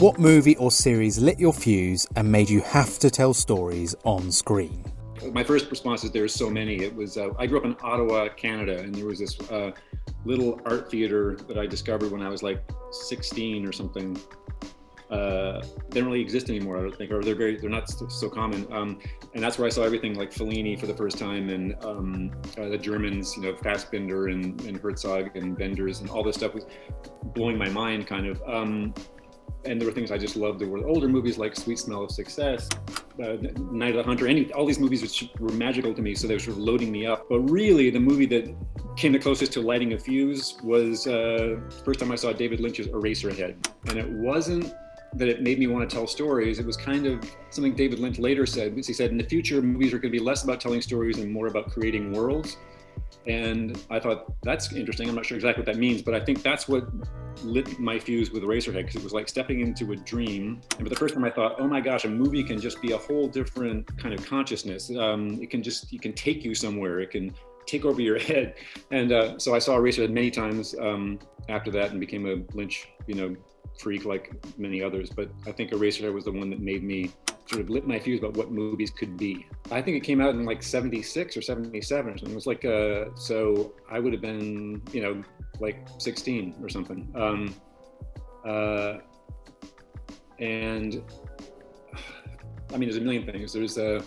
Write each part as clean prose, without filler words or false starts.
What movie or series lit your fuse and made you have to tell stories on screen? My first response is there's so many. It was I grew up in Ottawa, Canada, and there was this little art theater that I discovered when I was like 16 or something. They don't really exist anymore, I don't think, or they're not so common. And that's where I saw everything like Fellini for the first time, and the Germans, Fassbinder and Herzog and Wenders, and all this stuff was blowing my mind, kind of. And there were things I just loved. There were older movies like Sweet Smell of Success, Night of the Hunter, all these movies which were magical to me, so they were sort of loading me up. But really, the movie that came the closest to lighting a fuse was the first time I saw David Lynch's Eraserhead. And it wasn't that it made me want to tell stories. It was kind of something David Lynch later said. He said, in the future, movies are going to be less about telling stories and more about creating worlds. And I thought, that's interesting. I'm not sure exactly what that means, but I think that's what lit my fuse with Eraserhead, because it was like stepping into a dream. And for the first time I thought, oh my gosh, a movie can just be a whole different kind of consciousness. It can take you somewhere. It can take over your head. And so I saw Eraserhead many times after that and became a Lynch, freak like many others. But I think Eraserhead was the one that made me sort of lit my fuse about what movies could be. I think it came out in like 76 or 77 or something. It was like, so I would have been, like 16 or something. And I mean, there's a million things. There's I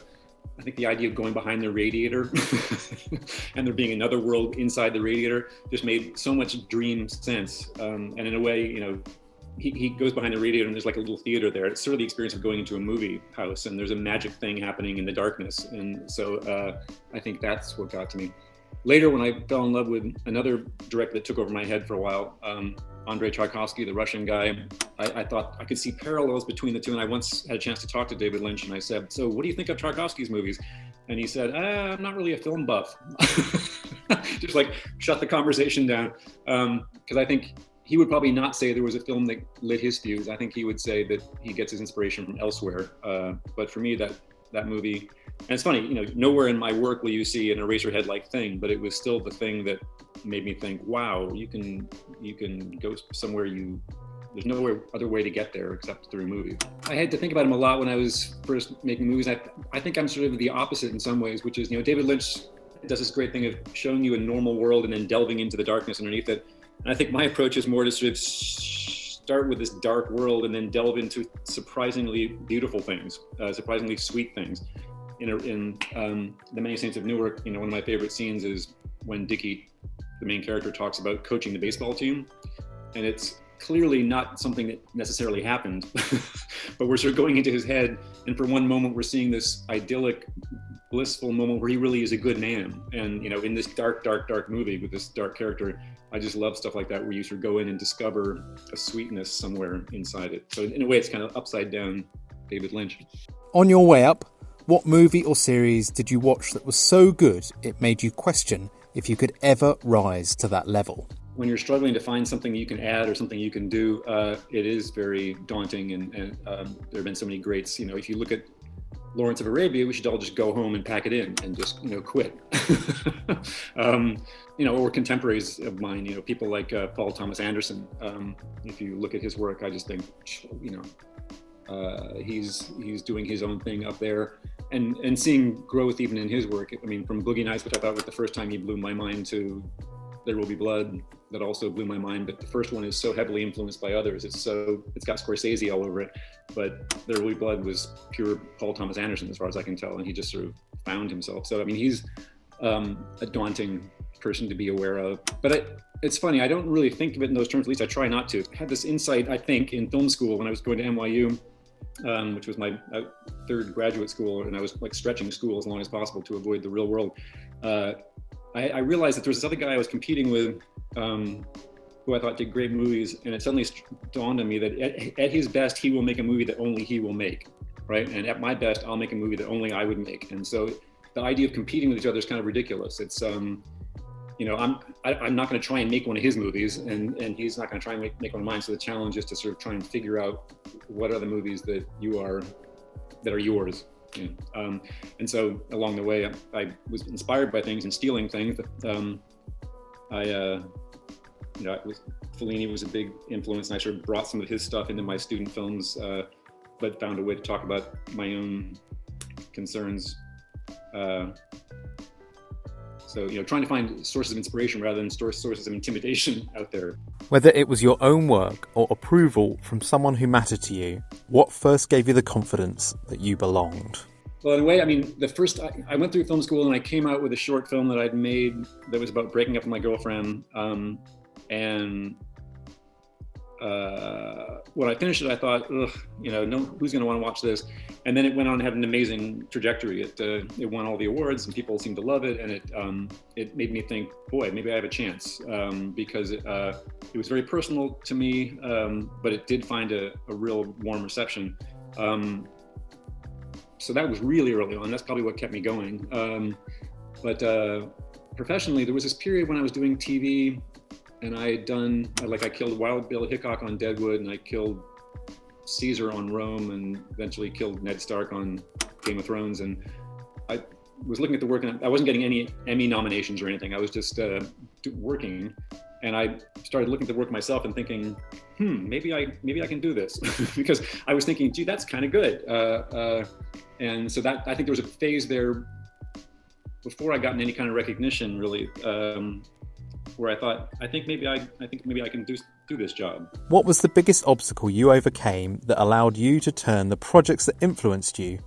think the idea of going behind the radiator and there being another world inside the radiator just made so much dream sense. And in a way, he goes behind the radiator and there's like a little theater there. It's sort of the experience of going into a movie house and there's a magic thing happening in the darkness. And so I think that's what got to me. Later, when I fell in love with another director that took over my head for a while, Andrei Tchaikovsky, the Russian guy, I thought I could see parallels between the two. And I once had a chance to talk to David Lynch and I said, so what do you think of Tchaikovsky's movies? And he said, I'm not really a film buff. Just like shut the conversation down. Because I think he would probably not say there was a film that lit his fuse. I think he would say that he gets his inspiration from elsewhere. But for me, that movie, and it's funny, nowhere in my work will you see an Eraserhead-like thing, but it was still the thing that made me think, wow, you can go somewhere there's no other way to get there except through a movie. I had to think about him a lot when I was first making movies. I think I'm sort of the opposite in some ways, which is, David Lynch does this great thing of showing you a normal world and then delving into the darkness underneath it. And I think my approach is more to sort of start with this dark world and then delve into surprisingly beautiful things, surprisingly sweet things. In The Many Saints of Newark, one of my favorite scenes is when Dickie, the main character, talks about coaching the baseball team. And it's clearly not something that necessarily happened, but we're sort of going into his head. And for one moment, we're seeing this idyllic, blissful moment where he really is a good man. And, in this dark, dark, dark movie with this dark character, I just love stuff like that, where you sort of go in and discover a sweetness somewhere inside it. So in a way, it's kind of upside down David Lynch. On your way up, what movie or series did you watch that was so good it made you question if you could ever rise to that level? When you're struggling to find something you can add or something you can do, it is very daunting. And there have been so many greats. If you look at Lawrence of Arabia, we should all just go home and pack it in and just, quit. Or contemporaries of mine, people like Paul Thomas Anderson. If you look at his work, I just think, he's doing his own thing up there, and seeing growth even in his work. I mean, from Boogie Nights, which I thought was the first time he blew my mind, to There Will Be Blood, that also blew my mind. But the first one is so heavily influenced by others. It's got Scorsese all over it. But There Will Be Blood was pure Paul Thomas Anderson, as far as I can tell, and he just sort of found himself. So I mean, he's a daunting person to be aware of. But it's funny, I don't really think of it in those terms. At least I try not to. I had this insight, I think, in film school when I was going to NYU. Which was my third graduate school, and I was like stretching school as long as possible to avoid the real world. I realized that there was this other guy I was competing with who I thought did great movies, and it suddenly dawned on me that at his best, he will make a movie that only he will make, right? And at my best, I'll make a movie that only I would make. And so the idea of competing with each other is kind of ridiculous. It's I'm not going to try and make one of his movies, and he's not going to try and make one of mine. So the challenge is to sort of try and figure out what are the movies that are yours. And so along the way, I was inspired by things and stealing things. Fellini was a big influence, and I sort of brought some of his stuff into my student films, but found a way to talk about my own concerns. So, trying to find sources of inspiration rather than sources of intimidation out there. Whether it was your own work or approval from someone who mattered to you, what first gave you the confidence that you belonged? Well, in a way, I went through film school and I came out with a short film that I'd made that was about breaking up with my girlfriend. When I finished it, I thought, who's going to want to watch this? And then it went on and had an amazing trajectory. It won all the awards and people seemed to love it. And it made me think, boy, maybe I have a chance, because it was very personal to me, but it did find a real warm reception. So that was really early on. That's probably what kept me going. But professionally, there was this period when I was doing TV, and I killed Wild Bill Hickok on Deadwood, and I killed Caesar on Rome, and eventually killed Ned Stark on Game of Thrones. And I was looking at the work, and I wasn't getting any Emmy nominations or anything. I was just working, and I started looking at the work myself and thinking, maybe I can do this, because I was thinking, gee, that's kind of good. And so that, I think there was a phase there before I gotten any kind of recognition, really, where I thought, I think maybe I can do this job. What was the biggest obstacle you overcame that allowed you to turn the projects that influenced you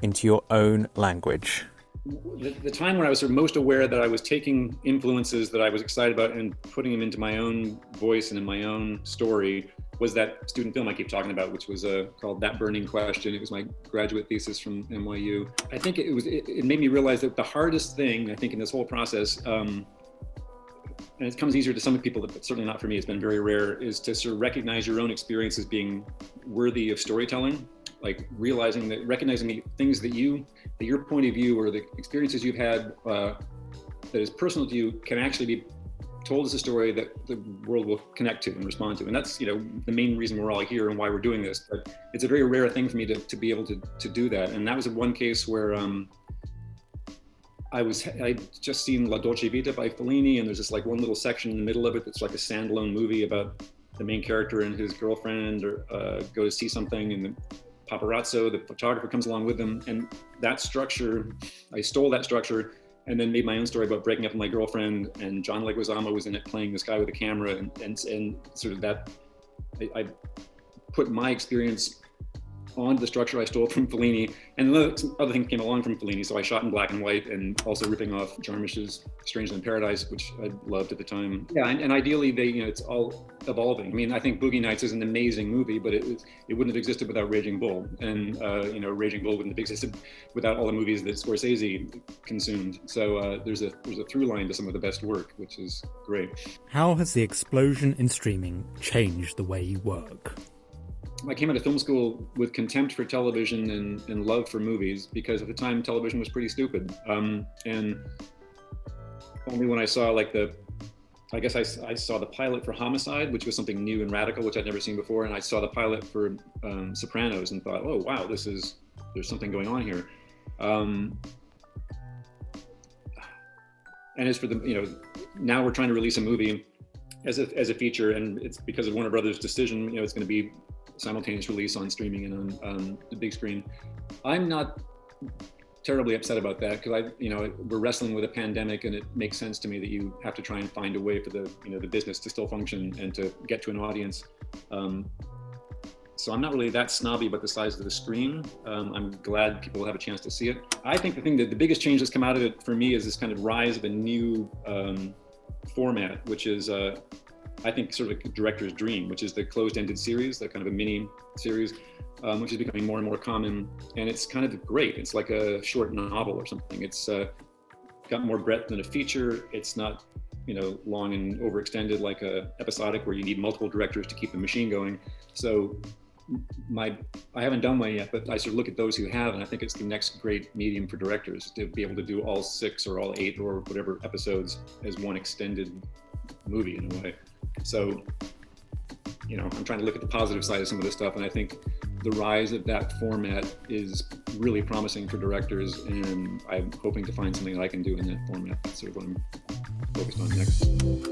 into your own language? The time when I was sort of most aware that I was taking influences that I was excited about and putting them into my own voice and in my own story was that student film I keep talking about, which was called That Burning Question. It was my graduate thesis from NYU. I think it made me realize that the hardest thing, I think, in this whole process, and it comes easier to some people, but certainly not for me, it's been very rare, is to sort of recognize your own experience as being worthy of storytelling. Like recognizing the things that your point of view or the experiences you've had that is personal to you can actually be told as a story that the world will connect to and respond to. And that's, the main reason we're all here and why we're doing this. But it's a very rare thing for me to be able to do that. And that was one case where I'd just seen La Dolce Vita by Fellini, and there's this one little section in the middle of it that's like a standalone movie about the main character and his girlfriend go to see something, and the paparazzo, the photographer, comes along with them. And that structure, I stole that structure and then made my own story about breaking up with my girlfriend, and John Leguizamo was in it playing this guy with a camera, and sort of that, I put my experience on the structure I stole from Fellini, and other things came along from Fellini. So I shot in black and white, and also ripping off Jarmusch's Stranger in Paradise, which I loved at the time. Yeah, and ideally it's all evolving. I mean, I think Boogie Nights is an amazing movie, but it wouldn't have existed without Raging Bull, and Raging Bull wouldn't have existed without all the movies that Scorsese consumed. So there's a through line to some of the best work, which is great. How has the explosion in streaming changed the way you work? I came out of film school with contempt for television and love for movies, because at the time television was pretty stupid. And only when I saw I saw the pilot for Homicide, which was something new and radical, which I'd never seen before. And I saw the pilot for Sopranos and thought, oh, wow, there's something going on here. And as for now we're trying to release a movie as a feature, and it's because of Warner Brothers' decision, it's going to be simultaneous release on streaming and on the big screen. I'm not terribly upset about that, because we're wrestling with a pandemic, and it makes sense to me that you have to try and find a way for the business to still function and to get to an audience. So I'm not really that snobby about the size of the screen. I'm glad people will have a chance to see it. I think the biggest change that's come out of it for me is this kind of rise of a new format, which is I think sort of a director's dream, which is the closed-ended series, that kind of a mini series, which is becoming more and more common. And it's kind of great. It's like a short novel or something. It's got more breadth than a feature. It's not, long and overextended like a episodic where you need multiple directors to keep the machine going. So I haven't done one yet, but I sort of look at those who have, and I think it's the next great medium for directors to be able to do all 6 or all 8 or whatever episodes as one extended movie in a way. So, I'm trying to look at the positive side of some of this stuff, and I think the rise of that format is really promising for directors, and I'm hoping to find something that I can do in that format. That's sort of what I'm focused on next.